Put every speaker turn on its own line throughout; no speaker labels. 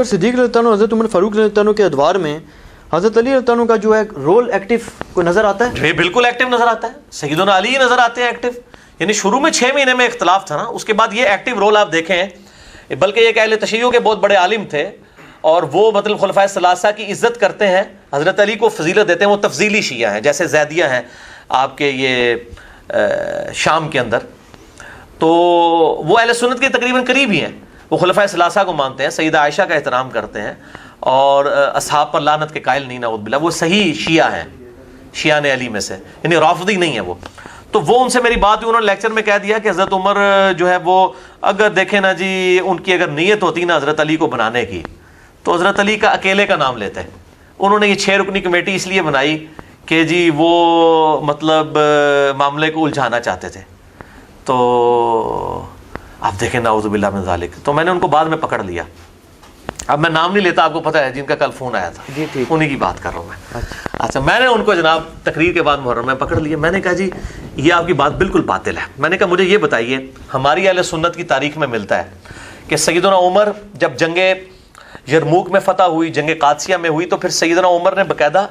صدیق رضی اللہ عنہ حضرت عمر فاروق رضی اللہ عنہ کے ادوار میں حضرت علی رضی اللہ عنہ کا جو ہے رول ایکٹیو کوئی نظر آتا ہے؟
جی بالکل ایکٹیو نظر آتا ہے. سیدنا علی نظر آتے ہیں ایکٹیو. یعنی شروع میں 6 مہینے میں اختلاف تھا نا, اس کے بعد یہ ایکٹیو رول آپ دیکھیں. بلکہ یہ اہل تشیع کے بہت بڑے عالم تھے اور وہ مطلب خلفائے ثلاثہ کی عزت کرتے ہیں, حضرت علی کو فضیلت دیتے ہیں. وہ تفضیلی شیعہ ہیں, جیسے زیدیہ ہیں آپ کے یہ شام کے اندر. تو وہ اہل سنت کے تقریباً قریب ہی ہیں. وہ خلفائے ثلاثہ کو مانتے ہیں, سیدہ عائشہ کا احترام کرتے ہیں اور اصحاب پر لعنت کے قائل نہیں نعوذ باللہ. وہ صحیح شیعہ ہیں, شیعہ نے علی میں سے, یعنی رافضی نہیں ہے وہ. تو وہ ان سے میری بات ہوئی, انہوں نے لیکچر میں کہہ دیا کہ حضرت عمر جو ہے وہ اگر دیکھیں نا جی, ان کی اگر نیت ہوتی نا حضرت علی کو بنانے کی تو حضرت علی کا اکیلے کا نام لیتے. انہوں نے یہ 6 رکنی کمیٹی اس لیے بنائی کہ جی وہ مطلب معاملے کو الجھانا چاہتے تھے. تو آپ دیکھیں نعوذ باللہ من ذالک. تو میں نے ان کو بعد میں پکڑ لیا. اب میں نام نہیں لیتا, آپ کو پتہ ہے جن کا کل فون آیا تھا,
جی ٹھیک,
انہی کی بات کر رہا ہوں میں. اچھا, میں نے ان کو جناب تقریر کے بعد محرم میں پکڑ لیا. میں نے کہا جی یہ آپ کی بات بالکل باطل ہے. میں نے کہا مجھے یہ بتائیے, ہماری اہل سنت کی تاریخ میں ملتا ہے کہ سیدنا عمر جب جنگ یرموک میں فتح ہوئی, جنگ قادسیہ میں ہوئی, تو پھر سیدنا عمر نے باقاعدہ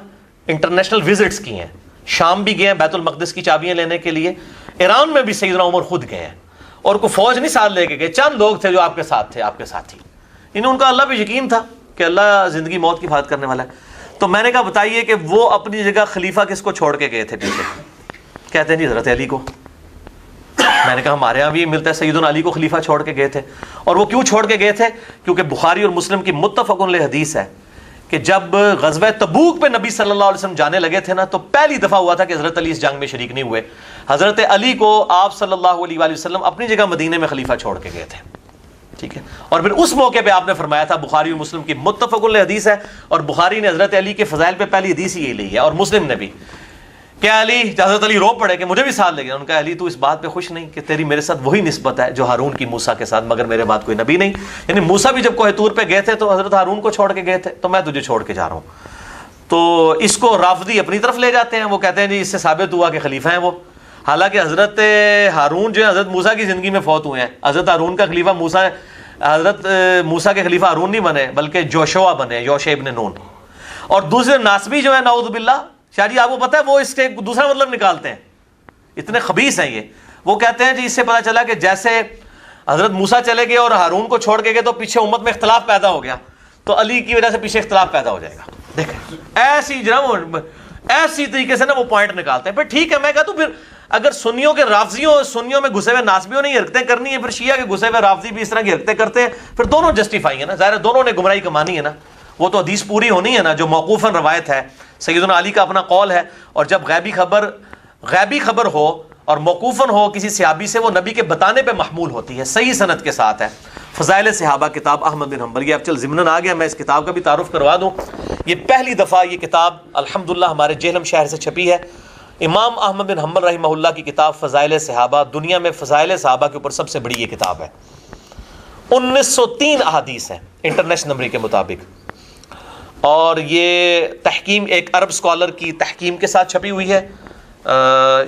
انٹرنیشنل وزٹس کی ہیں. شام بھی گئے ہیں بیت المقدس کی چابیاں لینے کے لیے, ایران میں بھی سیدنا عمر خود گئے ہیں, اور کوئی فوج نہیں ساتھ لے کے گئے, چند لوگ تھے جو آپ کے ساتھ تھے, آپ کے ساتھی. ان کا اللہ پہ یقین تھا کہ اللہ زندگی موت کی حفاظت کرنے والا ہے. تو میں نے کہا بتائیے کہ وہ اپنی جگہ خلیفہ کس کو چھوڑ کے گئے تھے پیچھے؟ کہتے ہیں جی حضرت علی کو. میں نے کہا ہمارے یہاں بھی ملتا ہے سیدنا علی کو خلیفہ چھوڑ کے گئے تھے. اور وہ کیوں چھوڑ کے گئے تھے؟ کیونکہ بخاری اور مسلم کی متفق علیہ حدیث ہے کہ جب غزوہ تبوک پہ نبی صلی اللہ علیہ وسلم جانے لگے تھے نا, تو پہلی دفعہ ہوا تھا کہ حضرت علی اس جنگ میں شریک نہیں ہوئے. حضرت علی کو آپ صلی اللہ علیہ وآلہ وسلم اپنی جگہ مدینے میں خلیفہ چھوڑ کے گئے تھے. ٹھیک ہے, اور پھر اس موقع پہ آپ نے فرمایا تھا, بخاری اور مسلم کی متفق علیہ حدیث ہے, اور بخاری نے حضرت علی کے فضائل پہ پہلی حدیث ہی لی ہے, اور مسلم نے بھی. کیا علی, حضرت علی رو پڑے کہ مجھے بھی ساتھ لے گیا. ان کا علی تو اس بات پہ خوش نہیں کہ تیری میرے ساتھ وہی نسبت ہے جو ہارون کی موسیٰ کے ساتھ, مگر میرے بعد کوئی نبی نہیں. یعنی موسیٰ بھی جب کوہ طور پہ گئے تھے تو حضرت ہارون کو چھوڑ کے گئے تھے, تو میں تجھے چھوڑ کے جا رہا ہوں. تو اس کو رافضی اپنی طرف لے جاتے ہیں. وہ کہتے ہیں جی اس سے ثابت ہوا کہ خلیفہ ہیں وہ, حالانکہ حضرت ہارون جو ہے حضرت موسیٰ کی زندگی میں فوت ہوئے ہیں. حضرت ہارون کا خلیفہ موسیٰ, حضرت موسیٰ کے خلیفہ ہارون نہیں بنے بلکہ جوشوا بنے, یوشع ابن نون. اور دوسرے ناسبی جو ہے نعوذ باللہ, شاہ جی آپ کو پتہ ہے وہ اس کے دوسرا مطلب نکالتے ہیں, اتنے خبیث ہیں یہ. وہ کہتے ہیں جی اس سے پتہ چلا کہ جیسے حضرت موسیٰ چلے گئے اور ہارون کو چھوڑ کے گئے تو پیچھے امت میں اختلاف پیدا ہو گیا, تو علی کی وجہ سے پیچھے اختلاف پیدا ہو جائے گا. دیکھیں ایسی جناب ایسی طریقے سے نا وہ پوائنٹ نکالتے ہیں. پھر ٹھیک ہے, میں کہا تو پھر اگر سنیوں کے رافضیوں, سنیوں میں گھسے ہوئے ناسبیوں نے یہ حرکتیں کرنی ہیں, پھر شیعہ کے گھسے ہوئے رافضی بھی اس طرح کی حرکتیں کرتے ہیں, پھر دونوں جسٹیفائی ہیں نا. ظاہر ہے دونوں نے گمراہی کمانی ہے نا. وہ تو حدیث پوری ہونی ہے نا جو موقوفاً روایت ہے, سیدنا علی کا اپنا قول ہے. اور جب غیبی خبر ہو اور موقوفاً ہو کسی صحابی سے, وہ نبی کے بتانے پہ محمول ہوتی ہے, صحیح سند کے ساتھ ہے. فضائل صحابہ کتاب احمد بن حنبل, یہ اب چل ضمناً آ گیا, میں اس کتاب کا بھی تعارف کروا دوں. یہ پہلی دفعہ یہ کتاب الحمدللہ ہمارے جہلم شہر سے چھپی ہے. امام احمد بن حنبل رحمہ اللہ کی کتاب فضائل صحابہ, دنیا میں فضائل صحابہ کے اوپر سب سے بڑی یہ کتاب ہے. 1903 احادیث ہیں انٹرنیشنل نمبر کے مطابق, اور یہ تحکیم ایک عرب اسکالر کی تحکیم کے ساتھ چھپی ہوئی ہے,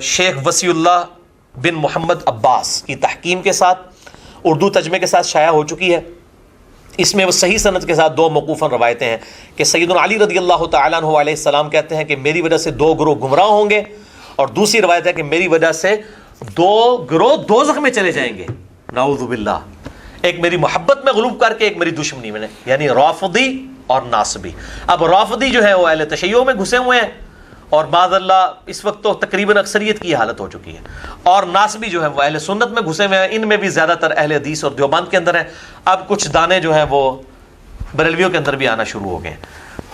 شیخ وسیع اللہ بن محمد عباس کی تحکیم کے ساتھ, اردو ترجمے کے ساتھ شائع ہو چکی ہے. اس میں وہ صحیح سند کے ساتھ 2 موقوفاً روایتیں ہیں کہ سیدنا علی رضی اللہ تعالیٰ عنہ علیہ السلام کہتے ہیں کہ میری وجہ سے 2 گروہ گمراہ ہوں گے, اور دوسری روایت ہے کہ میری وجہ سے 2 گروہ دوزخ میں چلے جائیں گے نعوذ باللہ. ایک میری محبت میں غلوب کر کے, ایک میری دشمنی میں, یعنی رافضی اور ناصبی. اب رافضی جو ہے وہ اہل تشیع میں گھسے ہوئے ہیں, اور بعض اللہ اس وقت تو تقریباً اکثریت کی حالت ہو چکی ہے. اور ناصبی جو ہے وہ اہل سنت میں گھسے ہوئے ہیں, ان میں بھی زیادہ تر اہل حدیث اور دیوبند کے اندر ہیں. اب کچھ دانے جو ہیں وہ بریلویوں کے اندر بھی آنا شروع ہو گئے ہیں.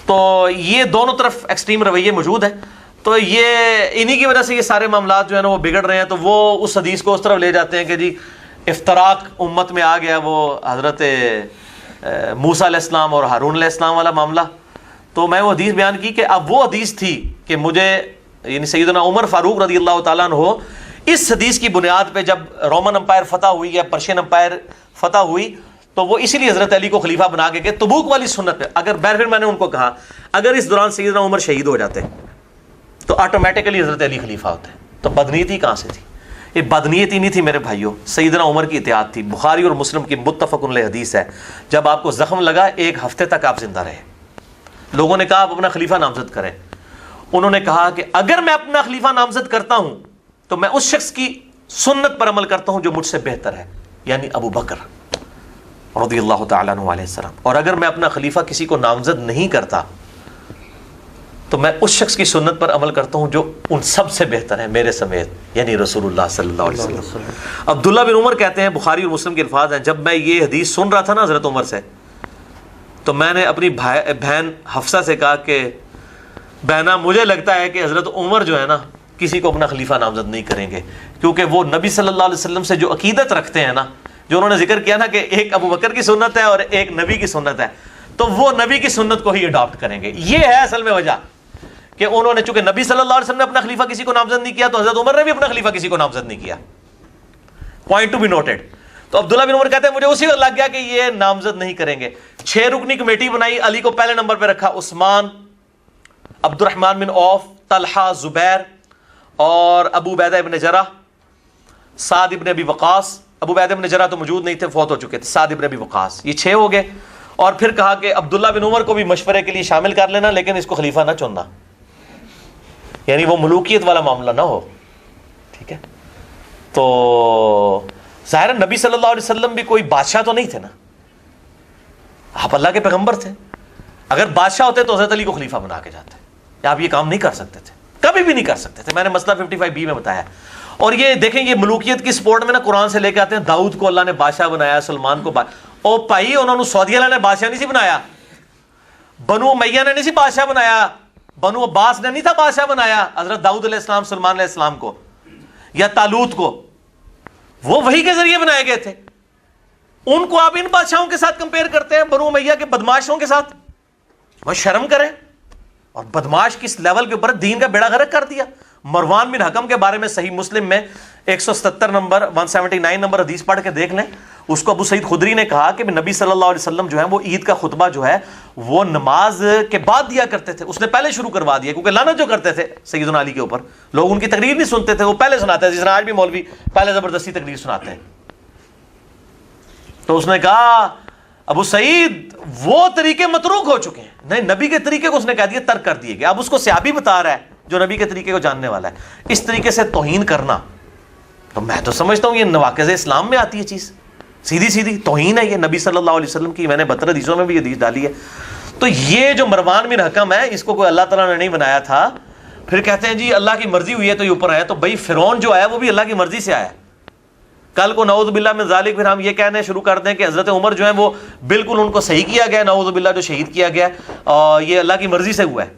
تو یہ دونوں طرف ایکسٹریم رویے موجود ہیں. تو یہ انہی کی وجہ سے یہ سارے معاملات جو ہیں نا وہ بگڑ رہے ہیں. تو وہ اس حدیث کو اس طرف لے جاتے ہیں کہ جی افتراق امت میں آ گیا, وہ حضرت موسیٰ علیہ السلام اور ہارون علیہ السلام والا معاملہ. تو میں وہ حدیث بیان کی کہ اب وہ حدیث تھی کہ مجھے, یعنی سیدنا عمر فاروق رضی اللہ تعالیٰ عنہ, اس حدیث کی بنیاد پہ جب رومن امپائر فتح ہوئی یا پرشین امپائر فتح ہوئی, تو وہ اسی لیے حضرت علی کو خلیفہ بنا کے تبوک والی سنت پہ. اگر پھر میں نے ان کو کہا اگر اس دوران سیدنا عمر شہید ہو جاتے تو آٹومیٹیکلی حضرت علی خلیفہ ہوتے, تو بدنیتی کہاں سے تھی؟ یہ بدنیتی نہیں تھی میرے بھائیوں، سیدنا عمر کی اطاعت تھی۔ بخاری اور مسلم کی متفق علیہ حدیث ہے، جب آپ کو زخم لگا 1 ہفتے تک آپ زندہ رہے۔ لوگوں نے کہا آپ اپنا خلیفہ نامزد کریں، انہوں نے کہا کہ اگر میں اپنا خلیفہ نامزد کرتا ہوں تو میں اس شخص کی سنت پر عمل کرتا ہوں جو مجھ سے بہتر ہے، یعنی ابو بکر رضی اللہ تعالیٰ عنہ علیہ السلام، اور اگر میں اپنا خلیفہ کسی کو نامزد نہیں کرتا تو میں اس شخص کی سنت پر عمل کرتا ہوں جو ان سب سے بہتر ہے میرے سمیت، یعنی رسول اللہ صلی اللہ علیہ وسلم۔ عبداللہ بن عمر کہتے ہیں، بخاری اور مسلم کے الفاظ ہیں، جب میں یہ حدیث سن رہا تھا نا حضرت عمر سے، تو میں نے اپنی بہن حفصہ سے کہا کہ بہنا مجھے لگتا ہے کہ حضرت عمر جو ہے نا کسی کو اپنا خلیفہ نامزد نہیں کریں گے، کیونکہ وہ نبی صلی اللہ علیہ وسلم سے جو عقیدت رکھتے ہیں نا، جو انہوں نے ذکر کیا نا کہ ایک ابو بکر کی سنت ہے اور ایک نبی کی سنت ہے، تو وہ نبی کی سنت کو ہی اڈاپٹ کریں گے۔ یہ ہے اصل میں وجہ کہ انہوں نے، چونکہ نبی صلی اللہ علیہ وسلم نے اپنا خلیفہ کسی کو نامزد نہیں کیا، تو حضرت عمر نے بھی اپنا خلیفہ کسی کو نامزد نہیں کیا۔ Point to be noted. تو عبداللہ بن عمر کہتے ہیں مجھے اسی وقت لگ گیا کہ یہ نامزد نہیں کریں گے۔ 6 رکنی کمیٹی بنائی، علی کو پہلے نمبر پہ رکھا، عثمان، عبد الرحمن بن عوف، طلحہ، زبیر اور ابو عبیدہ ابن جرح، سعد ابن ابی وقاص۔ ابو عبیدہ ابن جرح تو موجود نہیں تھے، فوت ہو چکے تھے، سعد ابن ابی وقاص۔ یہ 6 ہو گئے، اور پھر کہا کہ عبداللہ بن عمر کو بھی مشورے کے لیے شامل کر لینا، لیکن اس کو خلیفہ نہ چننا، یعنی وہ ملوکیت والا معاملہ نہ ہو، ٹھیک ہے۔ تو ظاہر نبی صلی اللہ علیہ وسلم بھی کوئی بادشاہ تو نہیں تھے نا، آپ اللہ کے پیغمبر تھے۔ اگر بادشاہ ہوتے تو حضرت علی کو خلیفہ بنا کے جاتے، یا آپ یہ کام نہیں کر سکتے تھے، کبھی بھی نہیں کر سکتے تھے۔ میں نے مسئلہ 55B میں بتایا۔ اور یہ دیکھیں، یہ ملوکیت کی سپورٹ میں نا قرآن سے لے کے آتے ہیں، داؤد کو اللہ نے بادشاہ بنایا، سلمان کو او بھائی انہوں نے سعودی اللہ نے بادشاہ نہیں سی بنایا، بنو امیہ نے نہیں سی بادشاہ بنایا، بنو عباس نے نہیں تھا بادشاہ بنایا حضرت داؤد علیہ السلام، سلمان علیہ السلام کو یا طالوت کو، وہ وحی کے ذریعے بنائے گئے تھے۔ ان کو آپ ان بادشاہوں کے ساتھ کمپیئر کرتے ہیں، بنو امیہ کے بدماشوں کے ساتھ؟ وہ شرم کریں۔ اور بدماش کس لیول کے اوپر دین کا بیڑا غرق کر دیا۔ مروان بن حکم کے بارے میں صحیح مسلم میں 170 نمبر 179 نمبر حدیث پڑھ کے دیکھ لیں، اس کو ابو سعید خدری نے کہا کہ نبی صلی اللہ علیہ وسلم جو ہے وہ عید کا خطبہ جو ہے وہ نماز کے بعد دیا کرتے تھے، اس نے پہلے شروع کروا دیا، کیونکہ لعنت جو کرتے تھے سیدنا علی کے اوپر، لوگ ان کی تقریر نہیں سنتے تھے، وہ پہلے سناتے تھے، جس طرح آج بھی مولوی پہلے زبردستی تقریر سناتے ہیں۔ تو اس نے کہا ابو سعید وہ طریقے متروک ہو چکے ہیں، نہیں، نبی کے طریقے کو اس نے کہہ دیا ترک کر دیے گئے۔ اب اس کو صحابی بتا رہا ہے جو نبی کے طریقے کو جاننے والا ہے، اس طریقے سے توہین کرنا، تو میں تو سمجھتا ہوں یہ نواقض اسلام میں آتی ہے چیز، سیدھی سیدھی توہین ہے یہ نبی صلی اللہ علیہ وسلم کی۔ میں نے 72 حدیثوں میں بھی حدیث ڈالی ہے۔ تو یہ جو مروان بن حکم ہے، اس کو کوئی اللہ تعالیٰ نے نہیں بنایا تھا، پھر کہتے ہیں جی اللہ کی مرضی ہوئی ہے تو یہ اوپر آیا، تو بھائی فرعون جو آیا وہ بھی اللہ کی مرضی سے آیا۔ کل کو نعوذ باللہ من ذالک پھر ہم یہ کہنے شروع کر دیں کہ حضرت عمر جو ہیں وہ بالکل ان کو صحیح کیا گیا، نعوذ باللہ جو شہید کیا گیا اور یہ اللہ کی مرضی سے ہوا ہے،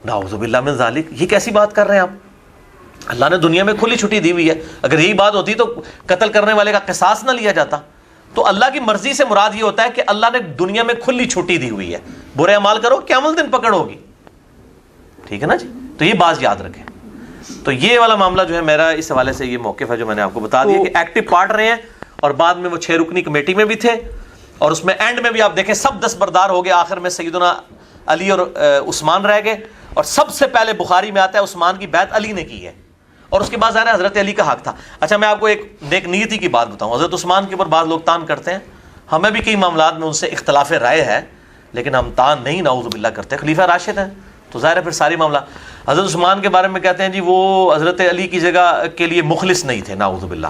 نعوذ باللہ من ذالک، یہ کیسی بات کر رہے ہیں آپ؟ اللہ نے دنیا میں کھلی چھٹی دی ہوئی ہے، اگر یہی بات ہوتی تو قتل کرنے والے کا قصاص نہ لیا جاتا۔ تو اللہ کی مرضی سے مراد یہ ہوتا ہے کہ اللہ نے دنیا میں کھلی چھٹی دی ہوئی ہے، برے اعمال کرو قیامت دن پکڑ ہوگی، ٹھیک ہے نا جی۔ تو یہ بات یاد رکھیں۔ تو یہ والا معاملہ جو ہے میرا اس حوالے سے یہ موقف ہے جو میں نے آپ کو بتا دیا کہ ایکٹیو پارٹ رہے ہیں، اور بعد میں وہ 6 رکنی کمیٹی میں بھی تھے، اور اس میں اینڈ میں بھی آپ دیکھیں سب دستبردار ہو گئے، آخر میں سیدنا علی اور عثمان رہ گئے، اور سب سے پہلے بخاری میں آتا ہے عثمان کی بیعت علی نے کی ہے، اور اس کے بعد ظاہر ہے حضرت علی کا حق تھا۔ اچھا میں آپ کو ایک نیک نیتی کی بات بتاؤں، حضرت عثمان کے اوپر بعض لوگ تان کرتے ہیں، ہمیں بھی کئی معاملات میں ان سے اختلاف رائے ہے، لیکن ہم تان نہیں نعوذ باللہ کرتے، خلیفہ راشد ہیں تو ظاہر ہے پھر ساری معاملہ۔ حضرت عثمان کے بارے میں کہتے ہیں جی وہ حضرت علی کی جگہ کے لیے مخلص نہیں تھے، نعوذ باللہ۔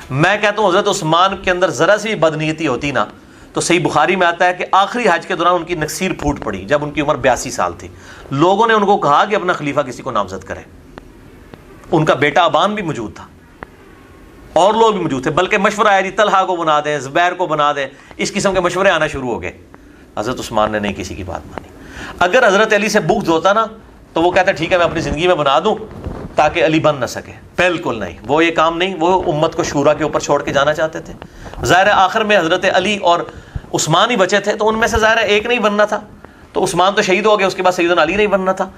میں کہتا ہوں حضرت عثمان کے اندر ذرا سی بدنیتی ہوتی نا تو صحیح بخاری میں آتا ہے کہ آخری حج کے دوران ان کی نکسیر پھوٹ پڑی جب ان کی عمر 82 سال تھی، لوگوں نے ان کو کہا کہ اپنا خلیفہ کسی کو نامزد کریں، ان کا بیٹا ابان بھی موجود تھا اور لوگ بھی موجود تھے، بلکہ مشورہ آیا جی طلحہ کو بنا دیں، زبیر کو بنا دیں، اس قسم کے مشورے آنا شروع ہو گئے۔ حضرت عثمان نے نہیں کسی کی بات مانی۔ اگر حضرت علی سے بغض ہوتا نا تو وہ کہتے ٹھیک ہے میں اپنی زندگی میں بنا دوں تاکہ علی بن نہ سکے، بالکل نہیں، وہ یہ کام نہیں، وہ امت کو شورا کے اوپر چھوڑ کے جانا چاہتے تھے۔ ظاہر ہے آخر میں حضرت علی اور عثمان ہی بچے تھے، تو ان میں سے ظاہر ہے ایک نہیں بننا تھا، تو عثمان تو شہید ہو گئے، اس کے بعد سیدنا علی نہیں بننا تھا۔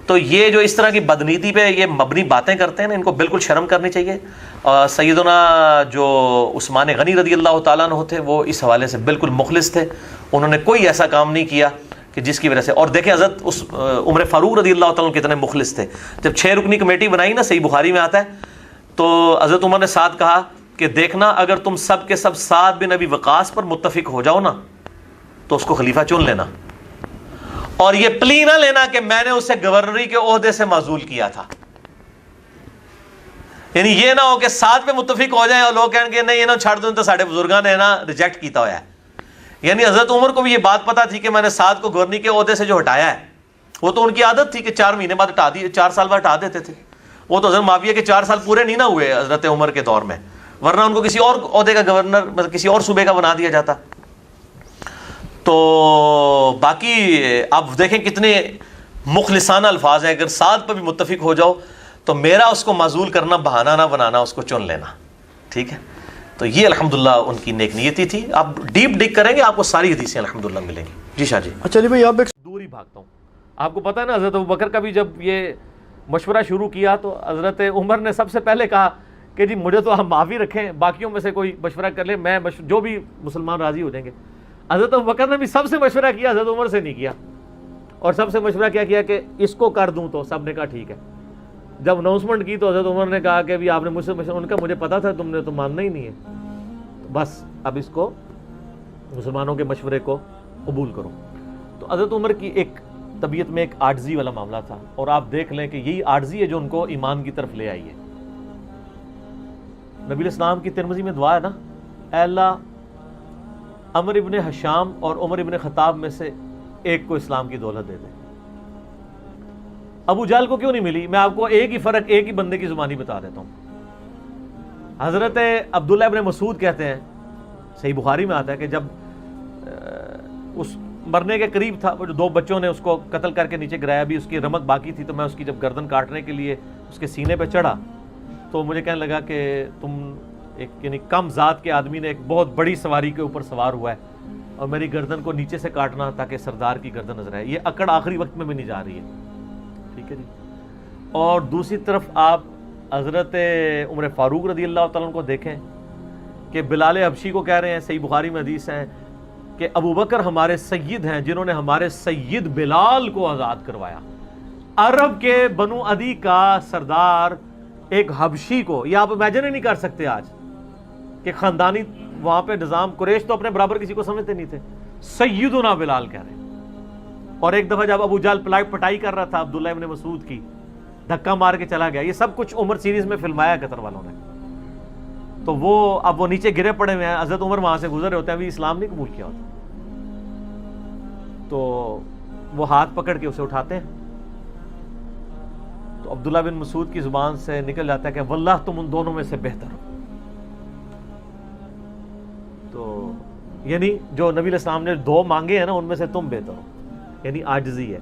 تو یہ جو اس طرح کی بدنیتی پہ یہ مبنی باتیں کرتے ہیں نا، ان کو بالکل شرم کرنی چاہیے۔ سیدنا جو عثمان غنی رضی اللہ تعالیٰ عنہ تھے وہ اس حوالے سے بالکل مخلص تھے، انہوں نے کوئی ایسا کام نہیں کیا کہ جس کی وجہ سے، اور دیکھیں حضرت عمر فاروق رضی اللہ تعالیٰ عنہ کتنے مخلص تھے۔ جب 6 رکنی کمیٹی بنائی نا، صحیح بخاری میں آتا ہے تو حضرت عمر نے ساتھ کہا کہ دیکھنا اگر تم سب کے سب سعد بن ابی وقاص پر متفق ہو جاؤ نا تو اس کو خلیفہ چن لینا، اور یہ پلی نہ لینا کہ میں نے اسے گورنری کے عہدے سے معزول کیا تھا. یعنی یہ نہ ہو کہ ساتھ پہ متفق ہو جائیں اور لوگ کہیں گے نہیں انہوں چھڑ دوں تو ساڑھے بزرگاں نے نا ریجیکٹ کیتا ہوا ہے. یعنی حضرت عمر کو بھی یہ بات پتا تھی کہ میں نے سعد کو گورنری کے عہدے سے جو ہٹایا ہے، وہ تو ان کی عادت تھی کہ 4 مہینے بعد ہٹا دیے، 4 سال بعد ہٹا دیتے تھے. وہ تو حضرت معاویہ کے 4 سال پورے نہیں نہ ہوئے حضرت عمر کے دور میں، ورنہ ان کو کسی اور عہدے کا گورنر مطلب کسی اور صوبے کا بنا دیا جاتا. تو باقی آپ دیکھیں کتنے مخلصانہ الفاظ ہیں. اگر سعد پر بھی متفق ہو جاؤ تو میرا اس کو معزول کرنا بہانہ نہ بنانا، اس کو چن لینا. ٹھیک ہے، تو یہ الحمدللہ ان کی نیک نیتی تھی. آپ ڈیپ ڈگ کریں گے آپ کو ساری حدیثیں الحمدللہ ملیں گی. جی شاہ جی.
اچھا علی بھائی آپ ایک
دور ہی بھاگتا ہوں. آپ کو پتہ ہے نا حضرت ابوبکر کا بھی جب یہ مشورہ شروع کیا تو حضرت عمر نے سب سے پہلے کہا کہ جی مجھے تو آپ معافی رکھیں، باقیوں میں سے کوئی مشورہ کر لے، میں جو بھی مسلمان راضی ہو جائیں گے. حضرت ابوبکر نے بھی سب سے مشورہ کیا، حضرت عمر سے نہیں کیا. اور سب سے مشورہ کیا کہ اس کو کر دوں، تو سب نے کہا ٹھیک ہے. جب اناؤنسمنٹ کی تو حضرت عمر نے کہا کہ بھی آپ نے مجھ سے مشورہ، ان کا مجھے پتا تھا تم نے تو ماننا ہی نہیں ہے، بس اب اس کو مسلمانوں کے مشورے کو قبول کرو. تو حضرت عمر کی ایک طبیعت میں ایک عاجزی والا معاملہ تھا، اور آپ دیکھ لیں کہ یہی عاجزی ہے جو ان کو ایمان کی طرف لے آئی ہے. نبی علیہ السلام کی ترمذی میں دعا ہے نا، اے اللہ عمر ابن حشام اور عمر ابن خطاب میں سے ایک کو اسلام کی دولت دے دے. ابو جہل کو کیوں نہیں ملی؟ میں آپ کو ایک ہی فرق ایک ہی بندے کی زبانی بتا دیتا ہوں. حضرت عبداللہ ابن مسعود کہتے ہیں، صحیح بخاری میں آتا ہے کہ جب اس مرنے کے قریب تھا، وہ جو 2 بچوں نے اس کو قتل کر کے نیچے گرایا، بھی اس کی رمق باقی تھی، تو میں اس کی جب گردن کاٹنے کے لیے اس کے سینے پہ چڑھا تو مجھے کہنے لگا کہ تم ایک یعنی کم ذات کے آدمی نے ایک بہت بڑی سواری کے اوپر سوار ہوا ہے اور میری گردن کو نیچے سے کاٹنا تاکہ سردار کی گردن نظر آئے. یہ اکڑ آخری وقت میں بھی نہیں جا رہی ہے. ٹھیک ہے جی. اور دوسری طرف آپ حضرت عمر فاروق رضی اللہ تعالیٰ عنہ کو دیکھیں کہ بلال حبشی کو کہہ رہے ہیں، صحیح بخاری میں حدیث ہیں کہ ابوبکر ہمارے سید ہیں جنہوں نے ہمارے سید بلال کو آزاد کروایا. عرب کے بنو عدی کا سردار ایک حبشی کو، یہ آپ امیجن ہی نہیں کر سکتے آج کہ خاندانی وہاں پہ نظام، قریش تو اپنے برابر کسی کو سمجھتے نہیں تھے، سیدنا بلال کہہ رہے ہیں. اور ایک دفعہ جب ابو جہل پٹائی کر رہا تھا عبداللہ ابن مسعود کی، دھکا مار کے چلا گیا. یہ سب کچھ عمر سیریز میں فلمایا قطر والوں نے. تو وہ اب وہ نیچے گرے پڑے ہوئے ہیں، حضرت عمر وہاں سے گزر رہے ہوتے ہیں، ابھی اسلام نہیں قبول کیا ہوتا. تو وہ ہاتھ پکڑ کے اسے اٹھاتے ہیں تو عبداللہ بن مسعود کی زبان سے نکل جاتا ہے کہ واللہ تم ان دونوں میں سے بہتر ہو. تو یعنی جو نبی علیہ السلام نے 2 مانگے ہیں نا، ان میں سے تم بہتر ہو. یعنی عاجزی ہے،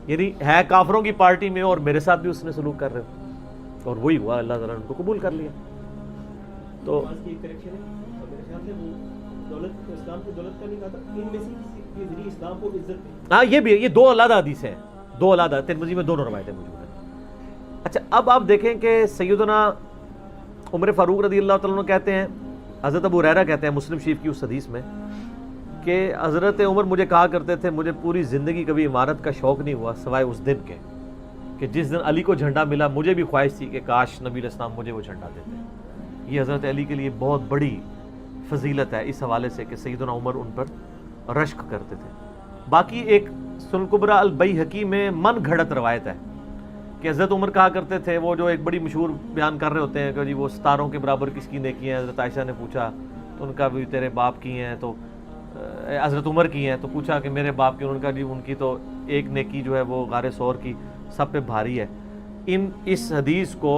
یعنی ہے کافروں کی پارٹی میں اور میرے ساتھ بھی اس نے سلوک کر رہے ہو، اور وہی ہوا، اللہ تعالیٰ نے ان کو قبول کر لیا. تو ہاں یہ بھی، یہ 2 علیحدہ حدیث ہیں، 2 علیحدہ، ترمذی میں دونوں روایتیں موجود ہیں. اچھا اب آپ دیکھیں کہ سیدنا عمر فاروق رضی اللہ تعالیٰ عنہ کہتے ہیں، حضرت ابو ہریرہ کہتے ہیں مسلم شریف کی اس حدیث میں کہ حضرت عمر مجھے کہا کرتے تھے مجھے پوری زندگی کبھی عمارت کا شوق نہیں ہوا سوائے اس دن کے کہ جس دن علی کو جھنڈا ملا. مجھے بھی خواہش تھی کہ کاش نبی علیہ السلام مجھے وہ جھنڈا دیتے. یہ حضرت علی کے لیے بہت بڑی فضیلت ہے اس حوالے سے کہ سیدنا عمر ان پر رشک کرتے تھے. باقی ایک سنن کبریٰ البیہقی میں من گھڑت روایت ہے کہ حضرت عمر کہا کرتے تھے، وہ جو ایک بڑی مشہور بیان کر رہے ہوتے ہیں کہ جی وہ ستاروں کے برابر کس کی نیکی ہیں. حضرت عائشہ نے پوچھا تو ان کا بھی تیرے باپ کی ہیں، تو حضرت عمر کی ہیں، تو پوچھا کہ میرے باپ کی، ان کا جی ان کی تو ایک نیکی جو ہے وہ غار ثور کی سب پہ بھاری ہے. اس حدیث کو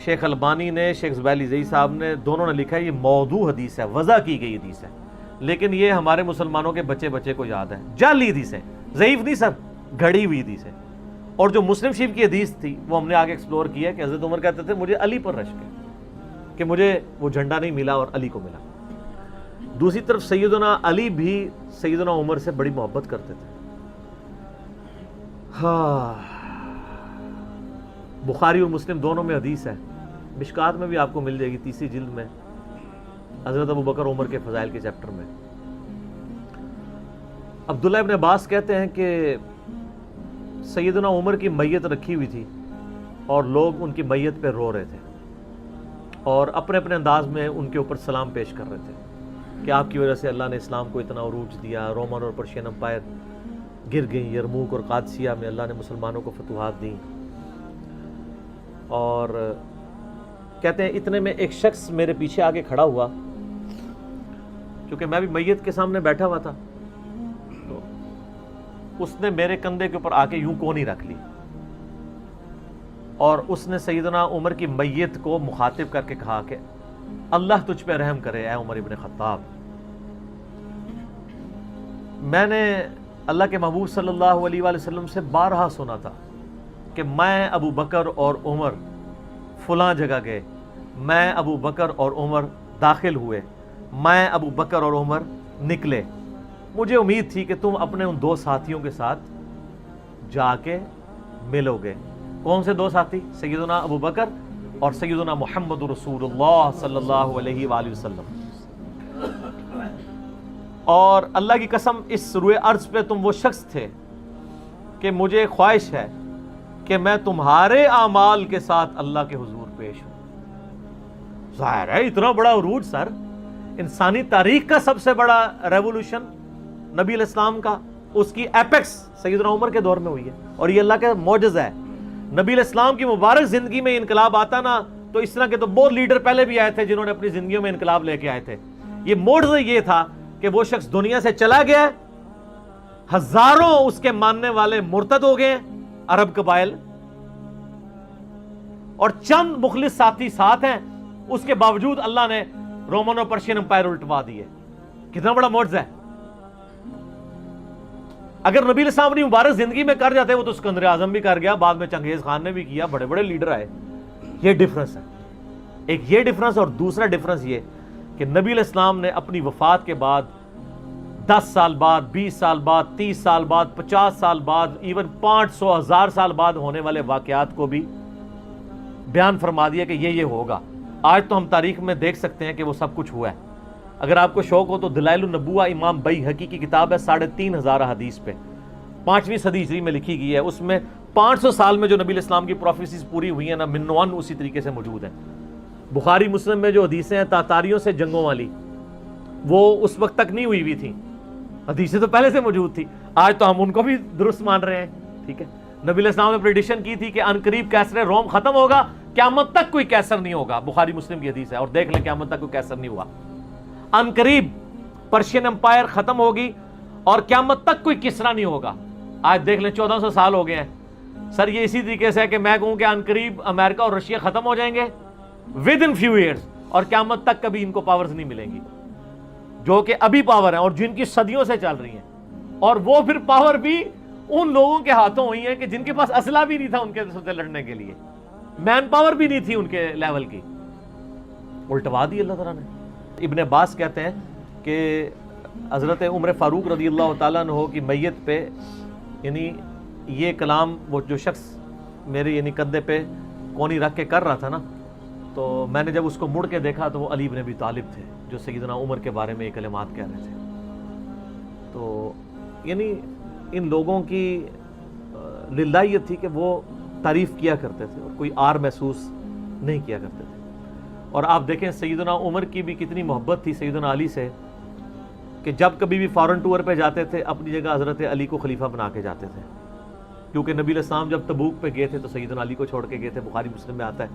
شیخ البانی نے، شیخ زبیلی زئی صاحب نے، دونوں نے لکھا ہے یہ موضوع حدیث ہے، وضع کی گئی حدیث ہے، لیکن یہ ہمارے مسلمانوں کے بچے کو یاد ہے. جعلی حدیث ہے، ضعیف نہیں سر، گھڑی ہوئی حدیث ہے. اور جو مسلم شریف کی حدیث تھی وہ ہم نے آگے ایکسپلور کی ہے کہ حضرت عمر کہتے تھے مجھے علی پر رشک ہے کہ مجھے وہ جھنڈا نہیں ملا اور علی کو ملا. دوسری طرف سیدنا علی بھی سیدنا عمر سے بڑی محبت کرتے تھے. ہاں بخاری اور مسلم دونوں میں حدیث ہے، مشکات میں بھی آپ کو مل جائے گی 3 جلد میں، حضرت ابوبکر عمر کے فضائل کے چیپٹر میں. عبداللہ ابن عباس کہتے ہیں کہ سیدنا عمر کی میت رکھی ہوئی تھی اور لوگ ان کی میت پہ رو رہے تھے. اور اپنے اپنے انداز میں ان کے اوپر سلام پیش کر رہے تھے کہ آپ کی وجہ سے اللہ نے اسلام کو اتنا عروج دیا، رومن اور پرشین امپائر گر گئیں، یرموک اور قادسیہ میں اللہ نے مسلمانوں کو فتوحات دیں۔ اور کہتے ہیں اتنے میں ایک شخص میرے پیچھے آگے کھڑا ہوا، چونکہ میں بھی میت کے سامنے بیٹھا ہوا تھا، تو اس نے میرے کندھے کے اوپر آ کے یوں کونی رکھ لی، اور اس نے سیدنا عمر کی میت کو مخاطب کر کے کہا کہ اللہ تجھ پہ رحم کرے اے عمر ابن خطاب۔ میں نے اللہ کے محبوب صلی اللہ علیہ وآلہ وسلم سے بارہا سنا تھا کہ میں ابو بکر اور عمر فلاں جگہ گئے، میں ابو بکر اور عمر داخل ہوئے، میں ابو بکر اور عمر نکلے۔ مجھے امید تھی کہ تم اپنے ان دو ساتھیوں کے ساتھ جا کے ملو گے۔ کون سے دو ساتھی؟ سیدنا ابو بکر اور سیدنا محمد رسول اللہ صلی اللہ علیہ وآلہ وسلم۔ اور اللہ کی قسم اس روئے ارض پہ تم وہ شخص تھے کہ مجھے خواہش ہے کہ میں تمہارے اعمال کے ساتھ اللہ کے حضور پیش ہوں۔ ظاہر ہے اتنا بڑا عروج سر، انسانی تاریخ کا سب سے بڑا ریولوشن نبی علیہ السلام کا، اس کی ایپیکس سیدنا عمر کے دور میں ہوئی ہے، اور یہ اللہ کا معجزہ ہے۔ نبی علیہ السلام کی مبارک زندگی میں انقلاب آتا نا تو اس طرح کے تو بہت لیڈر پہلے بھی آئے تھے جنہوں نے اپنی زندگیوں میں انقلاب لے کے آئے تھے۔ یہ معجزہ یہ تھا کہ وہ شخص دنیا سے چلا گیا، ہزاروں اس کے ماننے والے مرتد ہو گئے عرب قبائل، اور چند مخلص ساتھی ساتھ ہیں، اس کے باوجود اللہ نے رومن اور پرشین امپائر الٹوا دیے۔ کتنا بڑا معجزہ ہے۔ اگر نبی علیہ السلام اپنی مبارک زندگی میں کر جاتے، وہ تو سکندر اعظم بھی کر گیا، بعد میں چنگیز خان نے بھی کیا، بڑے بڑے لیڈر آئے۔ یہ ڈفرنس ہے، ایک یہ ڈفرنس، اور دوسرا ڈفرنس یہ کہ نبی علیہ السلام نے اپنی وفات کے بعد 10 سال بعد، 20 سال بعد، 30 سال بعد، 50 سال بعد، ایون 500 1000 سال بعد ہونے والے واقعات کو بھی بیان فرما دیا کہ یہ ہوگا۔ آج تو ہم تاریخ میں دیکھ سکتے ہیں کہ وہ سب کچھ ہوا ہے۔ اگر آپ کو شوق ہو تو دلائل النبوہ امام بیہقی کی کتاب ہے، 3500 حدیث پہ، 5ویں صدی ہجری میں لکھی گئی ہے۔ اس میں 500 سال میں جو نبی علیہ السلام کی پروفیسیز پوری ہوئی ہیں نا، منوان اسی طریقے سے موجود ہیں۔ بخاری مسلم میں جو حدیثیں ہیں تاتاریوں سے جنگوں والی، وہ اس وقت تک نہیں ہوئی تھیں، حدیثیں تو پہلے سے موجود تھی۔ آج تو ہم ان کو بھی درست مان رہے ہیں، ٹھیک ہے۔ نبی علیہ السلام نے پریڈکشن کی تھی کہ عنقریب کیسر روم ختم ہوگا، قیامت تک کوئی کیسر نہیں ہوگا، بخاری مسلم کی حدیث ہے، اور دیکھ لیں قیامت تک کوئی کیسر نہیں ہوا۔ عنقریب پرشین امپائر ختم ہوگی اور قیامت تک کوئی کسرا نہیں ہوگا۔ آج دیکھ لیں 1400 سال ہو گئے ہیں سر۔ یہ اسی طریقے سے ہے کہ میں کہوں کہ عنقریب امریکہ اور رشیا ختم ہو جائیں گے ود ان فیو ایئرز، اور قیامت تک کبھی ان کو پاورز نہیں ملیں گی جو کہ ابھی پاور ہیں اور جن کی صدیوں سے چل رہی ہیں، اور وہ پھر پاور بھی ان لوگوں کے ہاتھوں ہوئی ہیں کہ جن کے پاس اسلحہ بھی نہیں تھا ان کے ساتھ لڑنے کے لیے، مین پاور بھی نہیں تھی ان کے لیول کی، الٹوا دی اللہ تعالیٰ نے۔ ابن عباس کہتے ہیں کہ حضرت عمر فاروق رضی اللہ تعالیٰ عنہ کی میت پہ، یعنی یہ کلام وہ جو شخص میرے یعنی کندھے پہ کونی رکھ کے کر رہا تھا نا، تو میں نے جب اس کو مڑ کے دیکھا تو وہ علی بن ابی طالب تھے جو سیدنا عمر کے بارے میں یہ کلمات کہہ رہے تھے۔ تو یعنی ان لوگوں کی للہیت تھی کہ وہ تعریف کیا کرتے تھے اور کوئی آر محسوس نہیں کیا کرتے تھے۔ اور آپ دیکھیں سیدنا عمر کی بھی کتنی محبت تھی سیدنا علی سے کہ جب کبھی بھی فارن ٹور پہ جاتے تھے اپنی جگہ حضرت علی کو خلیفہ بنا کے جاتے تھے، کیونکہ نبی علیہ السلام جب تبوک پہ گئے تھے تو سیدنا علی کو چھوڑ کے گئے تھے، بخاری مسلم میں آتا ہے۔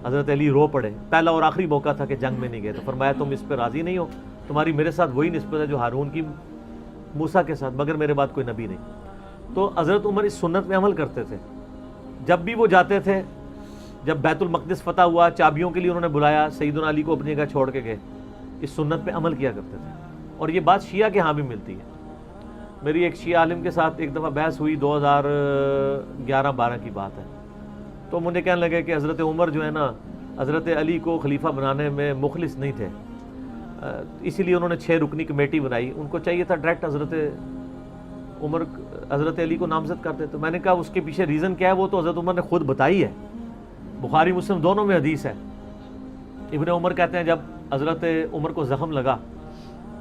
حضرت علی رو پڑے، پہلا اور آخری موقع تھا کہ جنگ میں نہیں گئے، تو فرمایا تم اس پہ راضی نہیں ہو، تمہاری میرے ساتھ وہی نسبت ہے جو ہارون کی موسیٰ کے ساتھ، مگر میرے بعد کوئی نبی نہیں۔ تو حضرت عمر اس سنت میں عمل کرتے تھے۔ جب بھی وہ جاتے تھے، جب بیت المقدس فتح ہوا، چابیوں کے لیے انہوں نے بلایا، سیدنا علی کو اپنی جگہ چھوڑ کے گئے، اس سنت پہ عمل کیا کرتے تھے۔ اور یہ بات شیعہ کے ہاں بھی ملتی ہے۔ میری ایک شیعہ عالم کے ساتھ ایک دفعہ بحث ہوئی، 2011-12 کی بات ہے، تو مجھے کہنے لگے کہ حضرت عمر جو ہے نا حضرت علی کو خلیفہ بنانے میں مخلص نہیں تھے، اسی لیے انہوں نے 6 رکنی کمیٹی بنائی، ان کو چاہیے تھا ڈائریکٹ حضرت علی کو نامزد کرتے۔ تو میں نے کہا اس کے پیچھے ریزن کیا ہے، وہ تو حضرت عمر نے خود بتائی ہے، بخاری مسلم دونوں میں حدیث ہے۔ ابن عمر کہتے ہیں جب حضرت عمر کو زخم لگا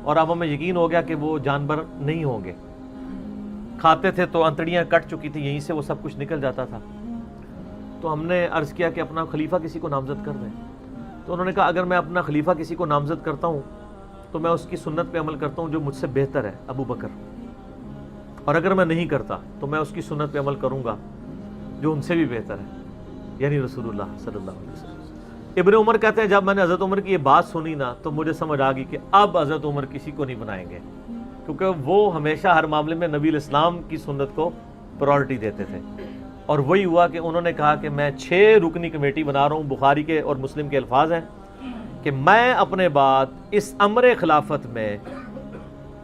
اور اب ہمیں یقین ہو گیا کہ وہ جانبر نہیں ہوں گے، کھاتے تھے تو انتڑیاں کٹ چکی تھی، یہیں سے وہ سب کچھ نکل جاتا تھا، تو ہم نے عرض کیا کہ اپنا خلیفہ کسی کو نامزد کر دیں۔ تو انہوں نے کہا اگر میں اپنا خلیفہ کسی کو نامزد کرتا ہوں تو میں اس کی سنت پہ عمل کرتا ہوں جو مجھ سے بہتر ہے، ابو بکر، اور اگر میں نہیں کرتا تو میں اس کی سنت پہ عمل کروں گا جو ان سے بھی بہتر ہے، یعنی رسول اللہ صلی اللہ علیہ وسلم۔ ابن عمر کہتے ہیں جب میں نے حضرت عمر کی یہ بات سنی نا تو مجھے سمجھ آ گئی کہ اب حضرت عمر کسی کو نہیں بنائیں گے، کیونکہ وہ ہمیشہ ہر معاملے میں نبی الاسلام کی سنت کو پرائورٹی دیتے تھے۔ اور وہی ہوا کہ انہوں نے کہا کہ میں 6 رکنی کمیٹی بنا رہا ہوں، بخاری کے اور مسلم کے الفاظ ہیں کہ میں اپنے بعد اس امر خلافت میں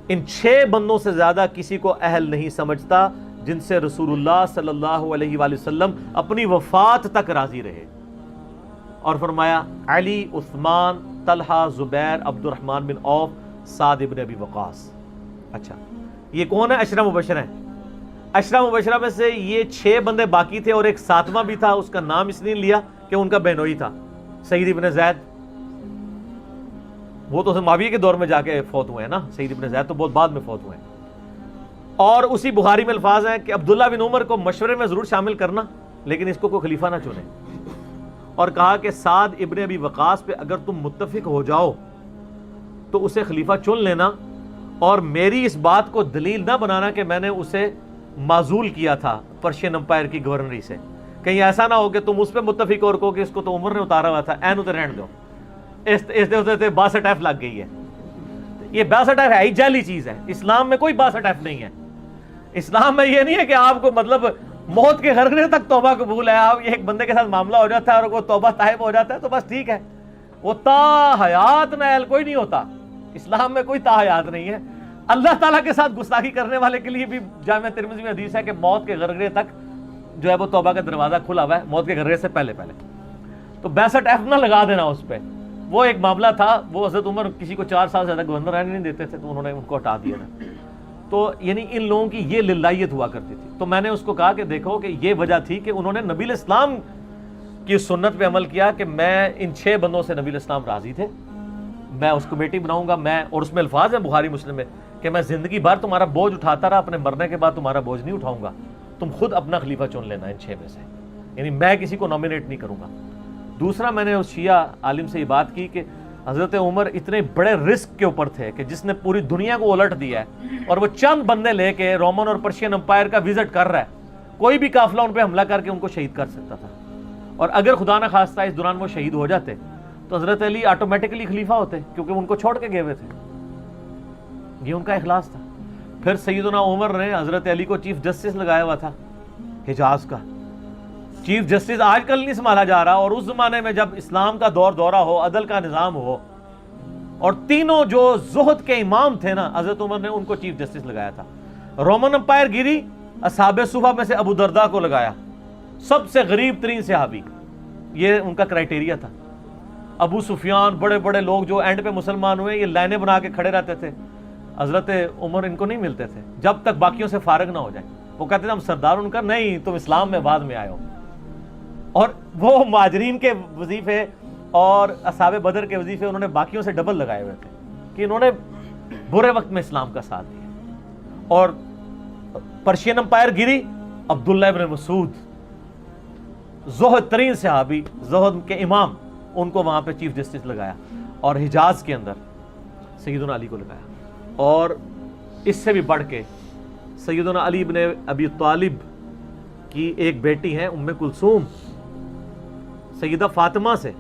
ان 6 بندوں سے زیادہ کسی کو اہل نہیں سمجھتا جن سے رسول اللہ صلی اللہ علیہ وآلہ وسلم اپنی وفات تک راضی رہے۔ اور فرمایا علی، عثمان، طلحہ، زبیر، عبد الرحمن بن عوف، سعد بن ابی وقاص۔ اچھا یہ کون ہے؟ عشرہ مبشرہ ہیں۔ عشرہ مبشرہ میں سے یہ 6 بندے باقی تھے اور ایک 7واں بھی تھا، اس کا نام اس لیے لیا کہ ان کا بہنوئی تھا، سعید بن زید۔ وہ تو معاویہ کے دور میں جا کے فوت ہوئے ہیں نا، سعید بن زید تو بہت بعد میں فوت ہوئے ہیں۔ اور اسی بخاری میں الفاظ ہیں کہ عبداللہ بن عمر کو مشورے میں ضرور شامل کرنا لیکن اس کو کوئی خلیفہ نہ چنے، اور کہا کہ سعد ابن ابی وقاص پہ اگر تم متفق ہو جاؤ تو اسے خلیفہ چن لینا، اور میری اس بات کو دلیل نہ بنانا کہ میں نے اسے معزول کیا تھا پرشین امپائر کی گورنری سے، کہیں ایسا نہ ہو کہ تم اس پہ متفق اور کہو کہ اس کو تو عمر نے اتارا ہوا تھا، اینو تو رہن دو، اس دے 62 ایف لگ گئی ہے۔ یہ 62 ایف ہے ہی جعلی چیز ہے، اسلام میں کوئی 62 ایف نہیں ہے۔ اسلام میں یہ نہیں ہے کہ آپ کو مطلب موت کے غرغرے تک توبہ قبول ہے، آپ ایک بندے کے ساتھ معاملہ ہو جاتا ہے اور وہ توبہ طائب ہو جاتا ہے تو بس ٹھیک ہے، وہ تا حیات نائل کوئی نہیں ہوتا۔ اسلام میں کوئی تا حیات نہیں ہے۔ اللہ تعالیٰ کے ساتھ گستاخی کرنے والے کے لیے بھی جامعہ ترمذی میں حدیث ہے کہ موت کے غرغرے تک جو ہے وہ توبہ کا دروازہ کھلا ہوا ہے، موت کے غرغرے سے پہلے تو 62 ایف نہ لگا دینا اس پہ۔ وہ ایک معاملہ تھا، وہ حضرت عمر کسی کو 4 سال سے زیادہ گورنر رہنے نہیں دیتے تھے تو انہوں نے ان کو ہٹا دیا تھا۔ تو یعنی ان لوگوں کی یہ للہیت ہوا کرتی تھی۔ تو میں نے اس کو کہا کہ دیکھو کہ یہ وجہ تھی کہ انہوں نے نبی الاسلام کی سنت پہ عمل کیا کہ میں ان 6 بندوں سے نبی الاسلام راضی تھے، میں اس کمیٹی بناؤں گا، میں، اور اس میں الفاظ ہیں بخاری مسلم میں کہ میں زندگی بھر تمہارا بوجھ اٹھاتا رہا، اپنے مرنے کے بعد تمہارا بوجھ نہیں اٹھاؤں گا، تم خود اپنا خلیفہ چن لینا ان 6 میں سے، یعنی میں کسی کو نامینیٹ نہیں کروں گا۔ دوسرا میں نے اس شیعہ عالم سے یہ بات کی کہ حضرت عمر اتنے بڑے رسک کے اوپر تھے کہ جس نے پوری دنیا کو الٹ دیا ہے، اور وہ چند بندے لے کے رومن اور پرشین امپائر کا وزٹ کر رہا ہے، کوئی بھی قافلہ ان پہ حملہ کر کے ان کو شہید کر سکتا تھا، اور اگر خدا نہ خواستہ اس دوران وہ شہید ہو جاتے تو حضرت علی آٹومیٹکلی خلیفہ ہوتے کیونکہ ان کو چھوڑ کے گئے ہوئے تھے۔ یہ ان کا اخلاص تھا۔ پھر سیدنا عمر نے حضرت علی کو چیف جسٹس لگایا ہوا تھا حجاز کا۔ چیف جسٹس آج کل نہیں سنبھالا جا رہا، اور اس زمانے میں جب اسلام کا دورہ ہو، عدل کا نظام ہو، اور تینوں جو زہد کے امام تھے نا، حضرت عمر نے ان کو چیف جسٹس لگایا تھا۔ رومن امپائر گری، اصحاب صفہ میں سے ابو درداء کو لگایا، سب سے غریب ترین صحابی، یہ ان کا کرائٹیریا تھا۔ ابو سفیان، بڑے بڑے لوگ جو اینڈ پہ مسلمان ہوئے، یہ لائنیں بنا کے کھڑے رہتے تھے، حضرت عمر ان کو نہیں ملتے تھے جب تک باقیوں سے فارغ نہ ہو جائیں۔ وہ کہتے تھے ہم سردار، ان کا نہیں، تم اسلام میں بعد میں آئے ہو۔ اور وہ مہاجرین کے وظیفے اور اصحاب بدر کے وظیفے انہوں نے باقیوں سے ڈبل لگائے ہوئے تھے کہ انہوں نے برے وقت میں اسلام کا ساتھ دیا۔ اور پرشین امپائر گری، عبداللہ ابن مسعود، زہد ترین صحابی، زہد کے امام، ان کو وہاں پہ چیف جسٹس لگایا، اور حجاز کے اندر سیدنا علی کو لگایا۔ اور اس سے بھی بڑھ کے سیدنا علی بن ابی طالب کی ایک بیٹی ہے ام کلثوم، سیدہ فاطمہ سے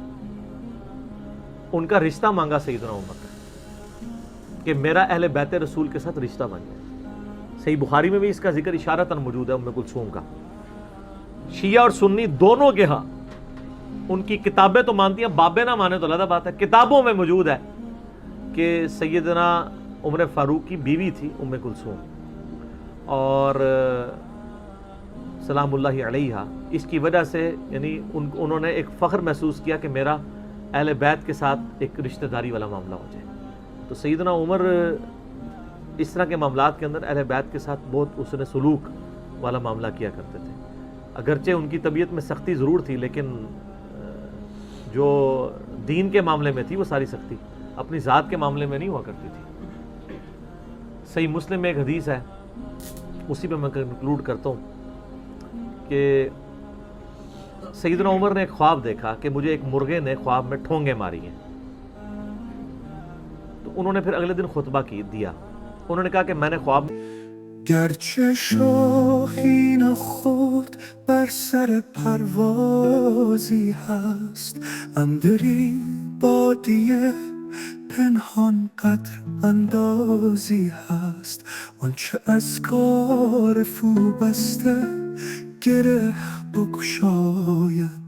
ان کا رشتہ مانگا سیدنا عمر کہ میرا اہل بیت رسول کے ساتھ رشتہ بن جائے۔ صحیح بخاری میں بھی اس کا ذکر اشارتاً موجود ہے ام کلثوم کا۔ شیعہ اور سنی دونوں کے ہاں ان کی کتابیں تو مانتی ہیں، بابیں نہ مانے تو علیحدہ بات ہے، کتابوں میں موجود ہے کہ سیدنا عمر فاروق کی بیوی تھی ام کلثوم، اور سلام اللہ علیہ، اس کی وجہ سے یعنی انہوں نے ایک فخر محسوس کیا کہ میرا اہل بیت کے ساتھ ایک رشتہ داری والا معاملہ ہو جائے۔ تو سیدنا عمر اس طرح کے معاملات کے اندر اہل بیت کے ساتھ بہت حسن سلوک والا معاملہ کیا کرتے تھے، اگرچہ ان کی طبیعت میں سختی ضرور تھی لیکن جو دین کے معاملے میں تھی وہ ساری سختی اپنی ذات کے معاملے میں نہیں ہوا کرتی تھی۔ صحیح مسلم میں ایک حدیث ہے، اسی پہ میں کنکلوڈ کرتا ہوں کہ سیدنا عمر نے ایک خواب دیکھا کہ مجھے ایک مرغے نے خواب میں ٹھونگے ماری ہیں. تو انہوں نے پھر اگلے دن خطبہ دیا. انہوں نے کہا کہ میں نے خواب
گرچه شاهین خود بر سر پروازی هست، اندرین بادیه پنهان قدر اندازی هست. آنچه از کار فرو بسته گره بگشاید،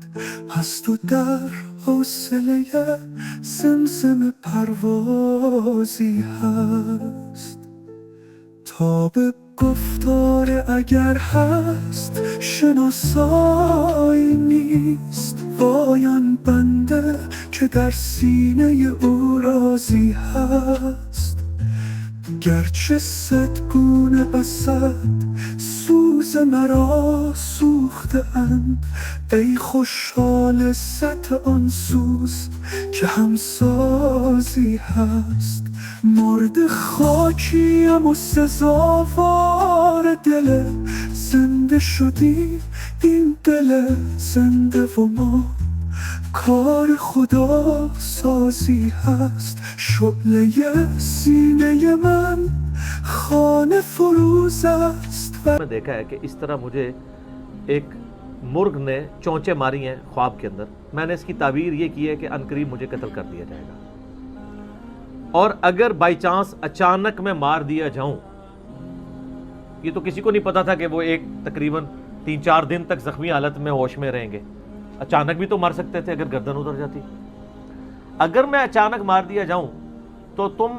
هست و در حوصله زمزم پروازی هست. تاب گفتار اگر هست شناسایی نیست، وایان بنده که در سینه او رازی هست. گرچه صد گونه اسد سوز مرا سوخته اند، ای خوشحال ست آن سوز که همسازی هست. مرد خاکیم و سزاوار دل زنده شدی، این دل زنده و ما کار خدا سازی هست. شعله سینه من خانه فروز است.
میں دیکھا ہے کہ اس طرح مجھے ایک مرغ نے چونچے ماری ہیں خواب کے اندر. میں نے اس کی تعبیر یہ کی ہے کہ عنقریب مجھے قتل کر دیا جائے گا، اور اگر بائی چانس اچانک میں مار دیا جاؤں، یہ تو کسی کو نہیں پتا تھا کہ وہ ایک تقریباً 3-4 دن تک زخمی حالت میں ہوش میں رہیں گے. اچانک بھی تو مر سکتے تھے اگر گردن ادھر جاتی. اگر میں اچانک مار دیا جاؤں تو تم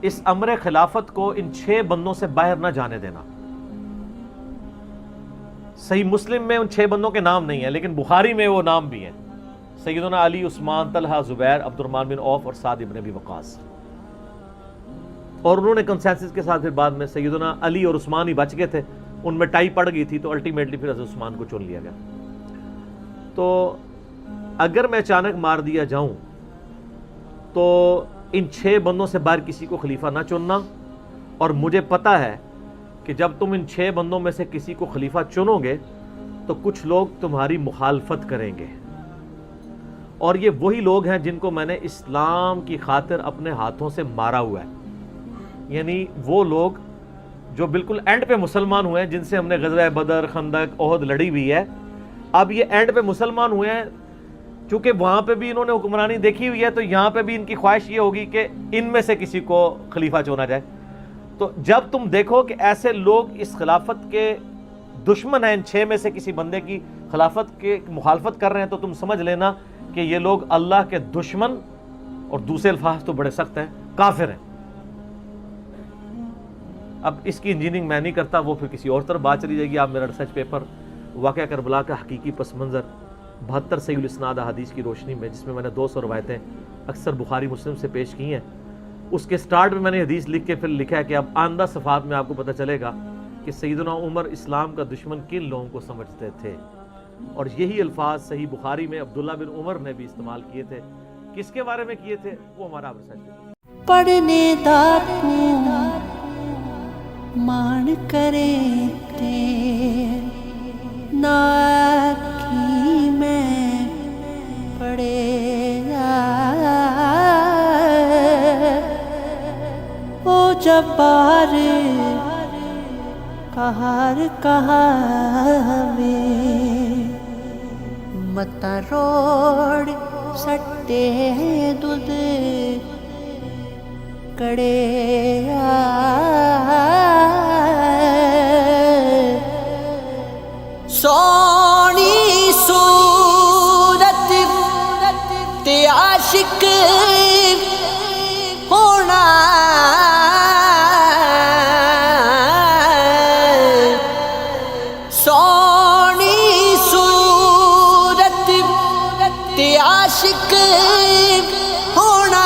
اس امر خلافت کو ان 6 بندوں سے باہر نہ جانے دینا. صحیح مسلم میں ان 6 بندوں کے نام نہیں ہیں، لیکن بخاری میں وہ نام بھی ہیں: سیدنا علی، عثمان، طلحہ، زبیر، عبد الرحمن بن عوف اور سعد ابن ابی وقاص. اور انہوں نے کنسنسس کے ساتھ پھر بعد میں سیدنا علی اور عثمان ہی بچ گئے تھے. ان میں ٹائی پڑ گئی تھی تو الٹیمیٹلی پھر حضرت عثمان کو چن لیا گیا. تو اگر میں اچانک مار دیا جاؤں تو ان 6 بندوں سے باہر کسی کو خلیفہ نہ چننا. اور مجھے پتا ہے کہ جب تم ان 6 بندوں میں سے کسی کو خلیفہ چنو گے تو کچھ لوگ تمہاری مخالفت کریں گے، اور یہ وہی لوگ ہیں جن کو میں نے اسلام کی خاطر اپنے ہاتھوں سے مارا ہوا ہے. یعنی وہ لوگ جو بالکل اینڈ پہ مسلمان ہوئے ہیں، جن سے ہم نے غزوہ بدر، خندق، احد لڑی ہوئی ہے. اب یہ اینڈ پہ مسلمان ہوئے ہیں، چونکہ وہاں پہ بھی انہوں نے حکمرانی دیکھی ہوئی ہے، تو یہاں پہ بھی ان کی خواہش یہ ہوگی کہ ان میں سے کسی کو خلیفہ چنا جائے. تو جب تم دیکھو کہ ایسے لوگ اس خلافت کے دشمن ہیں، ان 6 میں سے کسی بندے کی خلافت کے مخالفت کر رہے ہیں، تو تم سمجھ لینا کہ یہ لوگ اللہ کے دشمن، اور دوسرے الفاظ تو بڑے سخت ہیں، کافر ہیں. اب اس کی انجینئرنگ میں نہیں کرتا، وہ پھر کسی اور طرف بات چلی جائے گی. آپ میرا ریسرچ پیپر واقعہ کربلا کا حقیقی پس منظر 72 صحیح الاسناد احادیث کی روشنی میں، جس میں میں نے 200 روایتیں اکثر بخاری مسلم سے پیش کی ہیں، اس کے سٹارٹ میں نے حدیث لکھ کے پھر لکھا ہے کہ اب آئندہ صفحات میں آپ کو پتہ چلے گا کہ سیدنا عمر اسلام کا دشمن کن لوگوں کو سمجھتے تھے. اور یہی الفاظ صحیح بخاری میں عبداللہ بن عمر نے بھی استعمال کیے تھے. کس کے بارے میں کیے تھے وہ ہمارا ریسرچ.
پڑھنے دار مان کرے تے ناکی میں پڑے او جبار کہار کہاوے متا روڑ سٹے دودھ کڑے سونی صورت تے عاشق ہونا سونی صورت تے عاشق ہونا